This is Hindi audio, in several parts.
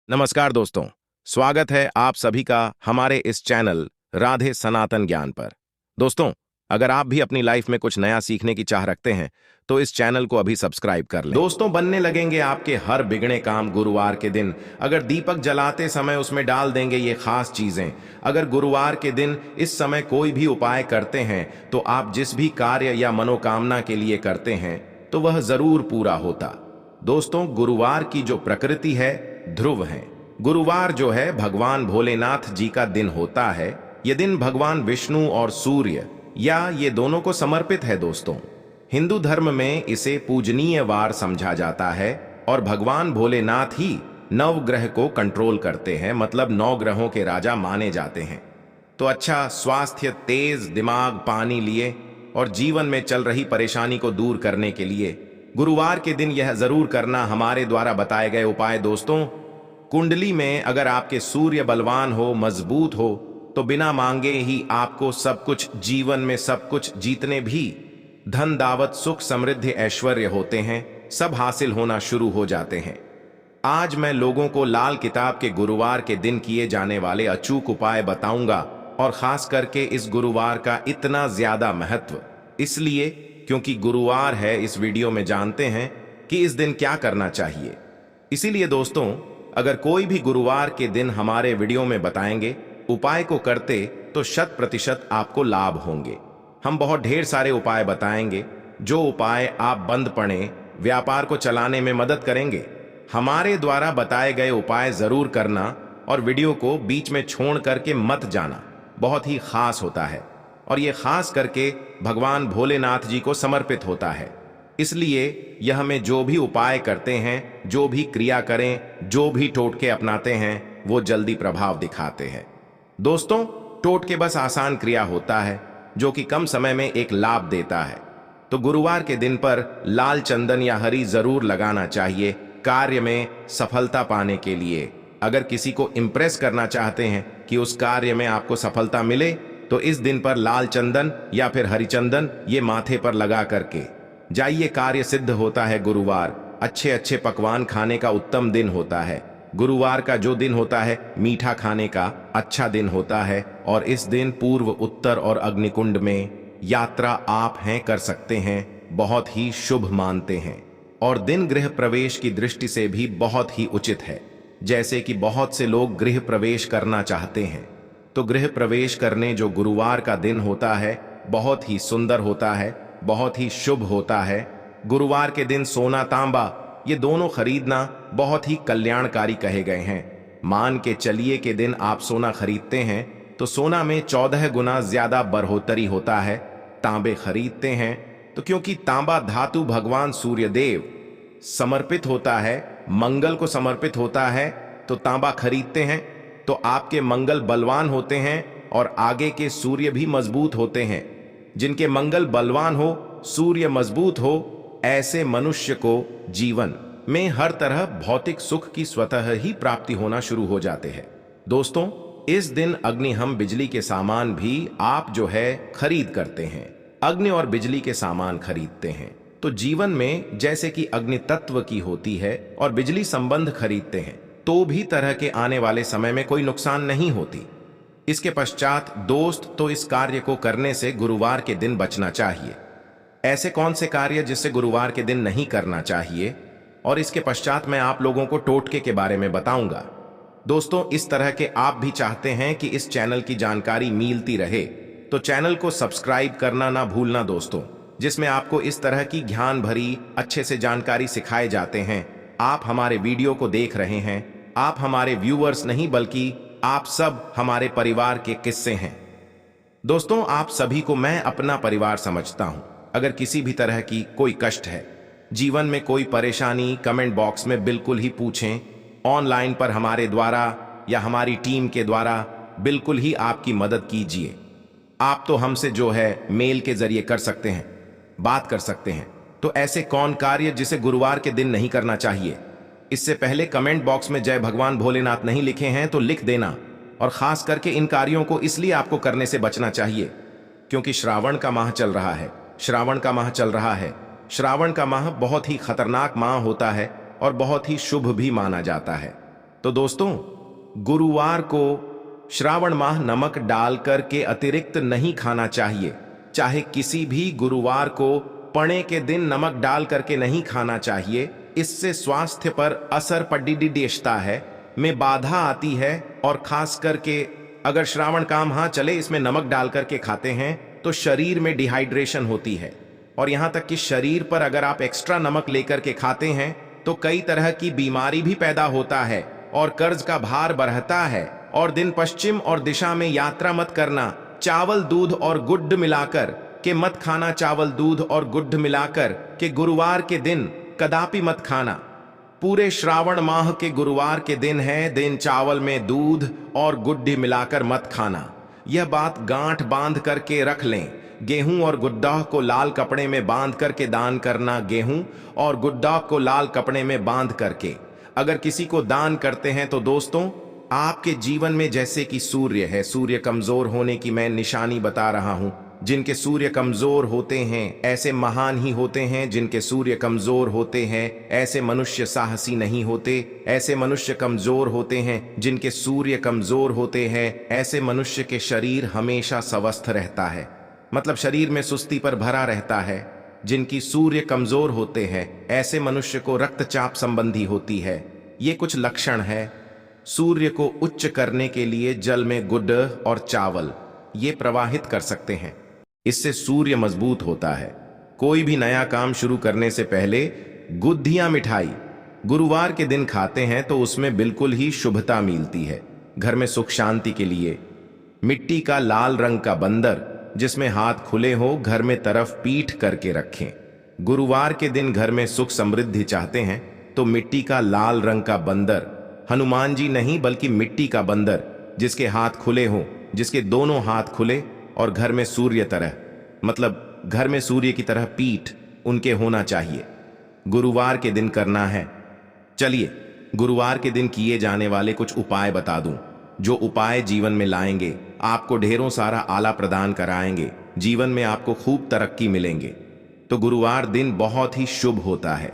नमस्कार दोस्तों। स्वागत है आप सभी का हमारे इस चैनल राधे सनातन ज्ञान पर। दोस्तों, अगर आप भी अपनी लाइफ में कुछ नया सीखने की चाह रखते हैं तो इस चैनल को अभी सब्सक्राइब कर लें। दोस्तों, बनने लगेंगे आपके हर बिगड़े काम गुरुवार के दिन अगर दीपक जलाते समय उसमें डाल देंगे ये खास चीजें। अगर गुरुवार के दिन इस समय कोई भी उपाय करते हैं तो आप जिस भी कार्य या मनोकामना के लिए करते हैं तो वह जरूर पूरा होता। दोस्तों, गुरुवार की जो प्रकृति है ध्रुव है। गुरुवार जो है भगवान भोलेनाथ जी का दिन होता है। ये दिन भगवान विष्णु और सूर्य या ये दोनों को समर्पित है। दोस्तों, हिंदू धर्म में इसे पूजनीय वार समझा जाता है और भगवान भोलेनाथ ही नवग्रह को कंट्रोल करते हैं, मतलब 9 ग्रहों के राजा माने जाते हैं। तो अच्छा स्वास्थ्य, तेज दिमाग, पानी लिए और जीवन में चल रही परेशानी को दूर करने के लिए गुरुवार के दिन यह जरूर करना हमारे द्वारा बताए गए उपाय। दोस्तों, कुंडली में अगर आपके सूर्य बलवान हो, मजबूत हो, तो बिना मांगे ही आपको सब कुछ, जीवन में सब कुछ, जीतने भी धन, दावत, सुख, समृद्धि, ऐश्वर्य होते हैं, सब हासिल होना शुरू हो जाते हैं। आज मैं लोगों को लाल किताब के गुरुवार के दिन किए जाने वाले अचूक उपाय बताऊंगा और खास करके इस गुरुवार का इतना ज्यादा महत्व इसलिए क्योंकि गुरुवार है। इस वीडियो में जानते हैं कि इस दिन क्या करना चाहिए। इसीलिए दोस्तों, अगर कोई भी गुरुवार के दिन हमारे वीडियो में बताएंगे उपाय को करते तो 100% आपको लाभ होंगे। हम बहुत ढेर सारे उपाय बताएंगे जो उपाय आप बंद पड़े व्यापार को चलाने में मदद करेंगे। हमारे द्वारा बताए गए उपाय जरूर करना और वीडियो को बीच में छोड़ करके मत जाना, बहुत ही खास होता है और ये खास करके भगवान भोलेनाथ जी को समर्पित होता है। इसलिए यह में जो भी उपाय करते हैं, जो भी क्रिया करें, जो भी टोटके अपनाते हैं, वो जल्दी प्रभाव दिखाते हैं। दोस्तों, टोटके बस आसान क्रिया होता है जो कि कम समय में एक लाभ देता है। तो गुरुवार के दिन पर लाल चंदन या हरी जरूर लगाना चाहिए कार्य में सफलता पाने के लिए। अगर किसी को इम्प्रेस करना चाहते हैं कि उस कार्य में आपको सफलता मिले तो इस दिन पर लाल चंदन या फिर हरी चंदन ये माथे पर लगा करके जाइए, कार्य सिद्ध होता है। गुरुवार अच्छे अच्छे पकवान खाने का उत्तम दिन होता है। गुरुवार का जो दिन होता है मीठा खाने का अच्छा दिन होता है और इस दिन पूर्व, उत्तर और अग्निकुंड में यात्रा आप कर सकते हैं, बहुत ही शुभ मानते हैं। और दिन गृह प्रवेश की दृष्टि से भी बहुत ही उचित है। जैसे कि बहुत से लोग गृह प्रवेश करना चाहते हैं, तो गृह प्रवेश करने जो गुरुवार का दिन होता है बहुत ही सुंदर होता है, बहुत ही शुभ होता है। गुरुवार के दिन सोना, तांबा ये दोनों खरीदना बहुत ही कल्याणकारी कहे गए हैं। मान के चलिए के दिन आप सोना खरीदते हैं तो सोना में 14 गुना ज्यादा बढ़ोतरी होता है। तांबे खरीदते हैं तो क्योंकि तांबा धातु भगवान सूर्यदेव समर्पित होता है, मंगल को समर्पित होता है, तो तांबा खरीदते हैं तो आपके मंगल बलवान होते हैं और आगे के सूर्य भी मजबूत होते हैं। जिनके मंगल बलवान हो, सूर्य मजबूत हो, ऐसे मनुष्य को जीवन में हर तरह भौतिक सुख की स्वतः ही प्राप्ति होना शुरू हो जाते हैं। दोस्तों, इस दिन अग्नि, हम बिजली के सामान भी आप खरीद करते हैं, अग्नि और बिजली के सामान खरीदते हैं तो जीवन में जैसे कि अग्नि तत्व की होती है और बिजली संबंध खरीदते हैं तो भी तरह के आने वाले समय में कोई नुकसान नहीं होती। इसके पश्चात दोस्त, तो इस कार्य को करने से गुरुवार के दिन बचना चाहिए। ऐसे कौन से कार्य जिससे गुरुवार के दिन नहीं करना चाहिए, और इसके पश्चात मैं आप लोगों को टोटके के बारे में बताऊंगा। दोस्तों, इस तरह के आप भी चाहते हैं कि इस चैनल की जानकारी मिलती रहे तो चैनल को सब्सक्राइब करना ना भूलना दोस्तों, जिसमें आपको इस तरह की ज्ञान भरी अच्छे से जानकारी सिखाए जाते हैं। आप हमारे वीडियो को देख रहे हैं, आप हमारे व्यूअर्स नहीं बल्कि आप सब हमारे परिवार के किस्से हैं। दोस्तों, आप सभी को मैं अपना परिवार समझता हूं। अगर किसी भी तरह की कोई कष्ट है, जीवन में कोई परेशानी, कमेंट बॉक्स में बिल्कुल ही पूछें। ऑनलाइन पर हमारे द्वारा या हमारी टीम के द्वारा बिल्कुल ही आपकी मदद कीजिए। आप तो हमसे मेल के जरिए कर सकते हैं, बात कर सकते हैं। तो ऐसे कौन कार्य जिसे गुरुवार के दिन नहीं करना चाहिए, इससे पहले कमेंट बॉक्स में जय भगवान भोलेनाथ नहीं लिखे हैं तो लिख देना। और खास करके इन कार्यों को इसलिए आपको करने से बचना चाहिए क्योंकि श्रावण का माह चल रहा है। श्रावण का माह चल रहा है। श्रावण का माह बहुत ही खतरनाक माह होता है और बहुत ही शुभ भी माना जाता है। तो दोस्तों, गुरुवार को श्रावण माह नमक डालकर के अतिरिक्त नहीं खाना चाहिए। चाहे किसी भी गुरुवार को पणे के दिन नमक डाल करके नहीं खाना चाहिए। इससे स्वास्थ्य पर असर पड़ता है, में बाधा आती है। और खास करके अगर श्रावण का माह चले इसमें नमक डाल करके खाते हैं तो शरीर में डिहाइड्रेशन होती है। और यहां तक कि शरीर पर अगर आप एक्स्ट्रा नमक लेकर के खाते हैं तो कई तरह की बीमारी भी पैदा होता है और कर्ज का भार बढ़ता है। और दिन पश्चिम और दिशा में यात्रा मत करना। चावल दूध और गुड़ मिलाकर के मत खाना। चावल दूध और गुड़ मिलाकर के गुरुवार के दिन कदापि मत खाना। पूरे श्रावण माह के गुरुवार के दिन है, दिन चावल में दूध और गुड़ मिलाकर मत खाना। यह बात गांठ बांध करके रख लें। गेहूं और गुड्डा को लाल कपड़े में बांध करके दान करना। गेहूं और गुड्डा को लाल कपड़े में बांध करके अगर किसी को दान करते हैं तो दोस्तों, आपके जीवन में जैसे कि सूर्य है, सूर्य कमजोर होने की मैं निशानी बता रहा हूं। जिनके सूर्य कमजोर होते हैं ऐसे महान ही होते हैं। जिनके सूर्य कमजोर होते हैं ऐसे मनुष्य साहसी नहीं होते। ऐसे मनुष्य कमजोर होते हैं जिनके सूर्य कमजोर होते हैं ऐसे मनुष्य के शरीर हमेशा स्वस्थ रहता है, मतलब शरीर में सुस्ती पर भरा रहता है। जिनकी सूर्य कमजोर होते हैं ऐसे मनुष्य को रक्तचाप संबंधी होती है। ये कुछ लक्षण है। सूर्य को उच्च करने के लिए जल में गुड़ और चावल ये प्रवाहित कर सकते हैं। इससे सूर्य मजबूत होता है। कोई भी नया काम शुरू करने से पहले गुद्धियां मिठाई गुरुवार के दिन खाते हैं तो उसमें बिल्कुल ही शुभता मिलती है। घर में सुख शांति के लिए मिट्टी का लाल रंग का बंदर जिसमें हाथ खुले हो घर में तरफ पीठ करके रखें। गुरुवार के दिन घर में सुख समृद्धि चाहते हैं तो मिट्टी का लाल रंग का बंदर, हनुमान जी नहीं बल्कि मिट्टी का बंदर जिसके हाथ खुले हो, जिसके दोनों हाथ खुले और घर में सूर्य तरह, मतलब घर में सूर्य की तरह पीठ उनके होना चाहिए, गुरुवार के दिन करना है। चलिए गुरुवार के दिन किए जाने वाले कुछ उपाय बता दूं, जो उपाय जीवन में लाएंगे आपको ढेरों सारा आला प्रदान कराएंगे, जीवन में आपको खूब तरक्की मिलेंगे। तो गुरुवार दिन बहुत ही शुभ होता है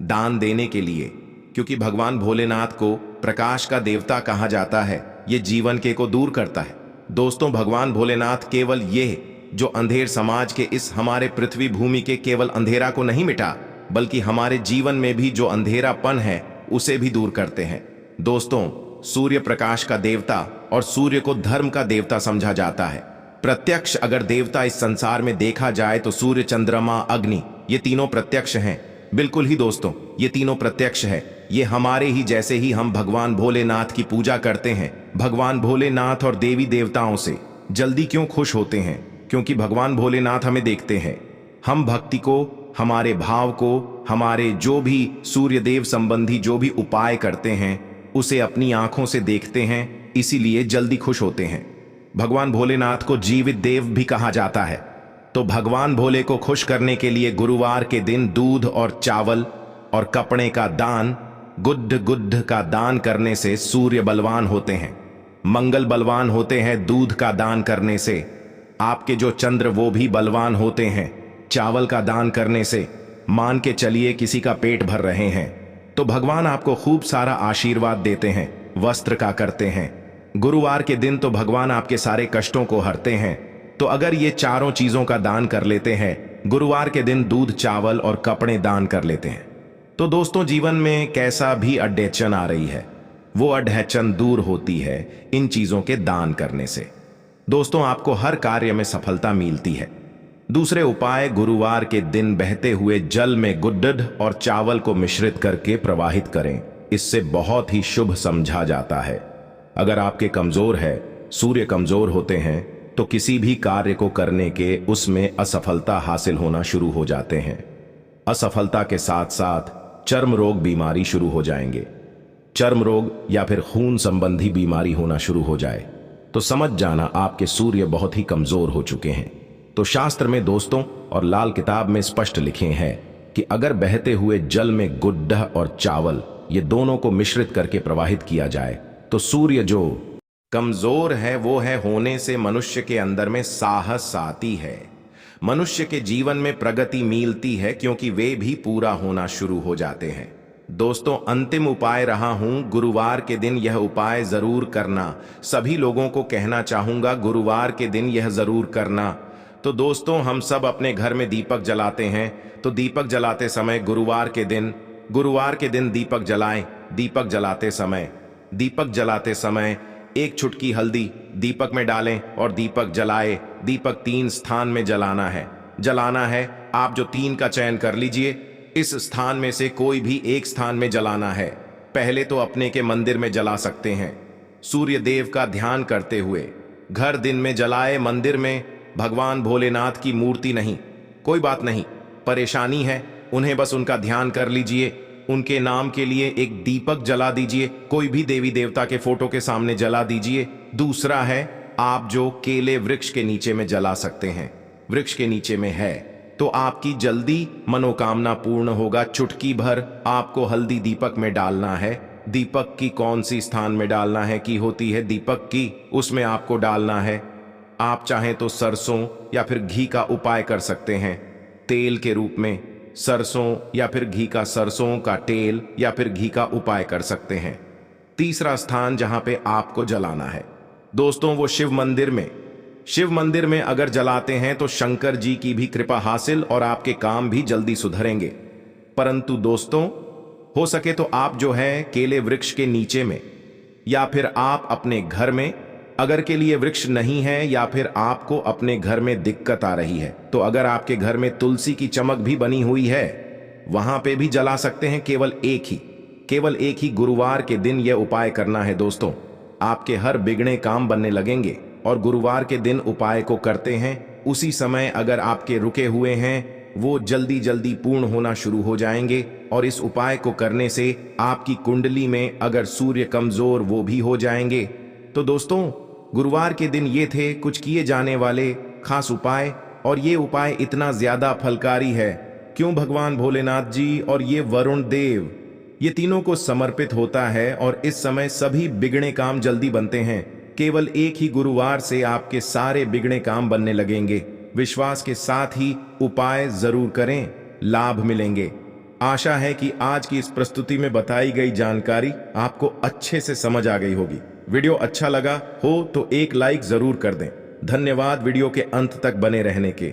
दान देने के लिए, क्योंकि भगवान भोलेनाथ को प्रकाश का देवता कहा जाता है। ये जीवन के को दूर करता है। दोस्तों, भगवान भोलेनाथ केवल ये जो अंधेर समाज के इस हमारे पृथ्वी भूमि के केवल अंधेरा को नहीं मिटा, बल्कि हमारे जीवन में भी जो अंधेरापन है उसे भी दूर करते हैं। दोस्तों, सूर्य प्रकाश का देवता और सूर्य को धर्म का देवता समझा जाता है। प्रत्यक्ष अगर देवता इस संसार में देखा जाए तो सूर्य, चंद्रमा, अग्नि ये तीनों प्रत्यक्ष हैं। बिल्कुल ही दोस्तों, ये तीनों प्रत्यक्ष है। ये हमारे ही जैसे ही हम भगवान भोलेनाथ की पूजा करते हैं। भगवान भोलेनाथ और देवी देवताओं से जल्दी क्यों खुश होते हैं? क्योंकि भगवान भोलेनाथ हमें देखते हैं। हम भक्ति को, हमारे भाव को, हमारे जो भी सूर्य देव संबंधी जो भी उपाय करते हैं उसे अपनी आंखों से देखते हैं, इसीलिए जल्दी खुश होते हैं। भगवान भोलेनाथ को जीवित देव भी कहा जाता है। तो भगवान भोले को खुश करने के लिए गुरुवार के दिन दूध और चावल और कपड़े का दान, गुड्ड का दान करने से सूर्य बलवान होते हैं, मंगल बलवान होते हैं। दूध का दान करने से आपके जो चंद्र वो भी बलवान होते हैं। चावल का दान करने से मान के चलिए किसी का पेट भर रहे हैं तो भगवान आपको खूब सारा आशीर्वाद देते हैं। वस्त्र का करते हैं गुरुवार के दिन तो भगवान आपके सारे कष्टों को हरते हैं। तो अगर ये चारों चीजों का दान कर लेते हैं गुरुवार के दिन, दूध, चावल और कपड़े दान कर लेते हैं, तो दोस्तों जीवन में कैसा भी अड़चन आ रही है वो अड़चन दूर होती है इन चीजों के दान करने से। दोस्तों, आपको हर कार्य में सफलता मिलती है। दूसरे उपाय, गुरुवार के दिन बहते हुए जल में गुड्ड और चावल को मिश्रित करके प्रवाहित करें। इससे बहुत ही शुभ समझा जाता है। अगर आपके कमजोर है, सूर्य कमजोर होते हैं तो किसी भी कार्य को करने के उसमें असफलता हासिल होना शुरू हो जाते हैं। असफलता के साथ साथ चर्म रोग बीमारी शुरू हो जाएंगे। चर्म रोग या फिर खून संबंधी बीमारी होना शुरू हो जाए तो समझ जाना आपके सूर्य बहुत ही कमजोर हो चुके हैं। तो शास्त्र में दोस्तों और लाल किताब में स्पष्ट लिखे हैं कि अगर बहते हुए जल में गुड्ड और चावल ये दोनों को मिश्रित करके प्रवाहित किया जाए तो सूर्य जो कमजोर है वो है होने से मनुष्य के अंदर में साहस आती है, मनुष्य के जीवन में प्रगति मिलती है, क्योंकि वे भी पूरा होना शुरू हो जाते हैं। दोस्तों, अंतिम उपाय रहा हूं, गुरुवार के दिन यह उपाय जरूर करना। सभी लोगों को कहना चाहूंगा, गुरुवार के दिन यह जरूर करना। तो दोस्तों, हम सब अपने घर में दीपक जलाते हैं, तो दीपक जलाते समय गुरुवार के दिन दीपक जलाएं। दीपक जलाते समय एक चुटकी हल्दी दीपक में डालें और दीपक जलाए। दीपक 3 स्थान में जलाना है। आप जो 3 का चयन कर लीजिए, इस स्थान में से कोई भी एक स्थान में जलाना है। पहले तो अपने के मंदिर में जला सकते हैं, सूर्य देव का ध्यान करते हुए। घर दिन में जलाए, मंदिर में भगवान भोलेनाथ की मूर्ति नहीं। कोई बात नहीं, परेशानी है, उन्हें बस उनका ध्यान कर लीजिए। उनके नाम के लिए एक दीपक जला दीजिए, कोई भी देवी देवता के फोटो के सामने जला दीजिए। दूसरा है, आप जो केले वृक्ष के नीचे में जला सकते हैं, वृक्ष के नीचे में है तो आपकी जल्दी मनोकामना पूर्ण होगा। चुटकी भर आपको हल्दी दीपक में डालना है। दीपक की कौन सी स्थान में डालना है की होती है दीपक की, उसमें आपको डालना है। आप चाहें तो सरसों या फिर घी का उपाय कर सकते हैं, तेल के रूप में सरसों या फिर घी का, सरसों का तेल या फिर घी का उपाय कर सकते हैं। तीसरा स्थान जहां पे आपको जलाना है दोस्तों, वो शिव मंदिर में अगर जलाते हैं तो शंकर जी की भी कृपा हासिल और आपके काम भी जल्दी सुधरेंगे। परंतु दोस्तों, हो सके तो आप जो है केले वृक्ष के नीचे में या फिर आप अपने घर में, अगर के लिए वृक्ष नहीं है या फिर आपको अपने घर में दिक्कत आ रही है, तो अगर आपके घर में तुलसी की चमक भी बनी हुई है, वहां पे भी जला सकते हैं। केवल एक ही गुरुवार के दिन यह उपाय करना है दोस्तों। आपके हर बिगड़े काम बनने लगेंगे और गुरुवार के दिन उपाय को करते हैं, उसी समय अगर आपके रुके हुए हैं वो जल्दी जल्दी पूर्ण होना शुरू हो जाएंगे। और इस उपाय को करने से आपकी कुंडली में अगर सूर्य कमजोर, वो भी हो जाएंगे। तो दोस्तों, गुरुवार के दिन ये थे कुछ किए जाने वाले खास उपाय, और ये उपाय इतना ज्यादा फलकारी है क्यों भगवान भोलेनाथ जी और ये वरुण देव, ये तीनों को समर्पित होता है और इस समय सभी बिगड़े काम जल्दी बनते हैं। केवल एक ही गुरुवार से आपके सारे बिगड़े काम बनने लगेंगे। विश्वास के साथ ही उपाय जरूर करें, लाभ मिलेंगे। आशा है कि आज की इस प्रस्तुति में बताई गई जानकारी आपको अच्छे से समझ आ गई होगी। वीडियो अच्छा लगा हो तो एक लाइक जरूर कर दें। धन्यवाद वीडियो के अंत तक बने रहने के।